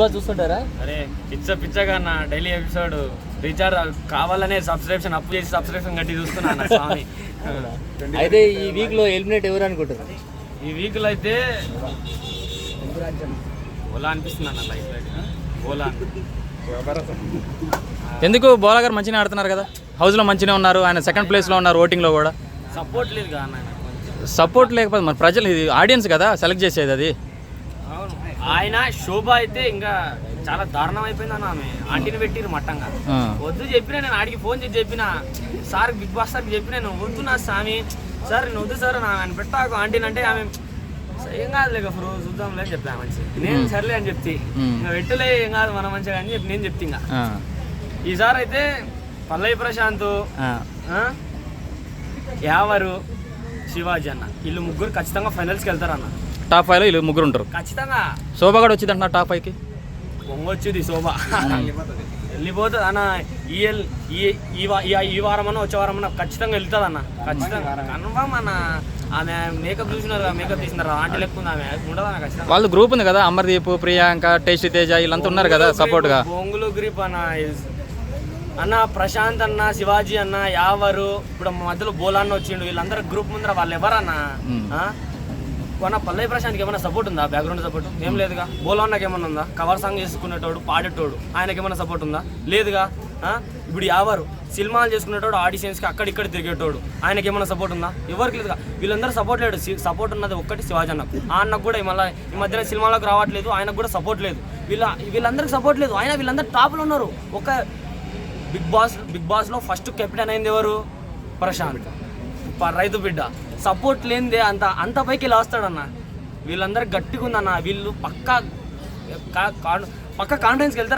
చూస్తుంటారా? అరే పిచ్చగా నా daily episode recharge కావాలనే సబ్స్క్రిప్షన్ అప్పు చేసి సబ్స్క్రిప్షన్ కట్టి చూస్తున్నా స్వామి. అయితే ఈ వీక్ లో ఎలిమినేట్ ఎవరు అనుకుంటారు? ఈ వీక్ లో అయితే ఓలా అనిపిస్తుంది అన్న లైఫ్ ఓలా. ఎందుకు బోలా గారు మంచిగా ఆడుతున్నారు కదా, హౌస్లో మంచిగా ఉన్నారు, ఆయన సెకండ్ ప్లేస్లో ఉన్నారు, ఓటింగ్లో కూడా సపోర్ట్ లేదు కదా అన్న. సపోర్ట్ లేకపోతే మన ప్రజలు, ఇది ఆడియన్స్ కదా సెలెక్ట్ చేసేది అది. అవును, ఆయన శోభ అయితే ఇంకా చాలా దారుణం అయిపోయింది అన్న. ఆమె ఆంటీని పెట్టిరు మట్టంగా. వద్దు చెప్పినా, నేను ఆడికి ఫోన్ చేసి చెప్పిన సార్, బిగ్ బాస్ సార్కి చెప్పిన, నేను వద్దు నా స్వామి సార్, నేను వద్దు సార్ ఆయన పెట్టాకు ఆంటీని అంటే ఆమె ఏం కాదు లేక రోజు చూద్దాంలే అని చెప్పా మంచి. నేను సర్లే అని చెప్తే ఇంకా పెట్టలే ఏం కాదు మన మంచిగా అని చెప్పి నేను చెప్తే ఇంకా ఈసారి అయితే పల్లవి ప్రశాంత్, యావరు, శివాజీ అన్న వీళ్ళు ముగ్గురు ఖచ్చితంగా ఫైనల్స్కి వెళ్తారు అన్న. టాప్ 5లో వీళ్ళు ముగ్గురు ఉంటారు ఖచ్చితంగా. శోభ కూడా వచ్చింది అంటున్నా టాప్ 5కి. పొంగొచ్చింది శోభ, వెళ్ళిపోతుంది అన్న. ఈ వారం అన్న వచ్చే వారం అన్న ఖచ్చితంగా వెళ్తుంది అన్న, ఖచ్చితంగా కన్ఫామ్ అన్న. ఆమె మేకప్ చూసినారు, మేకప్ తీసినారు, ఆంటీ లెక్క ఉంది ఆమె, ఉండదు అన్న ఖచ్చితంగా. వాళ్ళు గ్రూప్ ఉంది కదా, అమర్దీప్, ప్రియాంక, టేస్టీ తేజ వీళ్ళంతా ఉన్నారు కదా సపోర్ట్ గా. బొంగులు గ్రూప్ అన్న ప్రశాంత్ అన్న, శివాజీ అన్న, యావరు, ఇప్పుడు మధ్యలో బోలాన్న వచ్చిండు, వీళ్ళందరూ గ్రూప్ ముందర వాళ్ళు ఎవరన్నా. కొన్న పల్లవి ప్రశాంత్కి ఏమైనా సపోర్ట్ ఉందా? బ్యాక్గ్రౌండ్ సపోర్ట్ ఏం లేదుగా. బోలాన్నకి ఏమన్నా ఉందా? కవర్ సాంగ్ చేసుకునేటోడు, పాడేటోడు, ఆయనకి ఏమైనా సపోర్ట్ ఉందా? లేదుగా. ఇప్పుడు యావరు సినిమాలు చేసుకునేటోడు, ఆడిషన్స్కి అక్కడిక్కడ తిరిగేటోడు, ఆయనకి ఏమైనా సపోర్ట్ ఉందా? ఎవరికి లేదుగా. వీళ్ళందరూ సపోర్ట్ లేడు. సపోర్ట్ ఉన్నది ఒక్కటి శివాజీ అన్నకు. ఆ అన్నకు కూడా ఈ మధ్యన సినిమాలకు రావట్లేదు, ఆయనకు కూడా సపోర్ట్ లేదు. వీళ్ళందరికీ సపోర్ట్ లేదు. ఆయన వీళ్ళందరూ టాప్లో ఉన్నారు. ఒక బిగ్ బాస్లో ఫస్ట్ కెప్టెన్ అయింది ఎవరు? ప్రశాంత్, రైతు బిడ్డ. సపోర్ట్ లేనిదే అంత పైకి ఇలా వస్తాడన్న. వీళ్ళందరూ గట్టిగా ఉందన్న. వీళ్ళు పక్కా కాన్ఫిడెన్స్కి వెళ్తారు.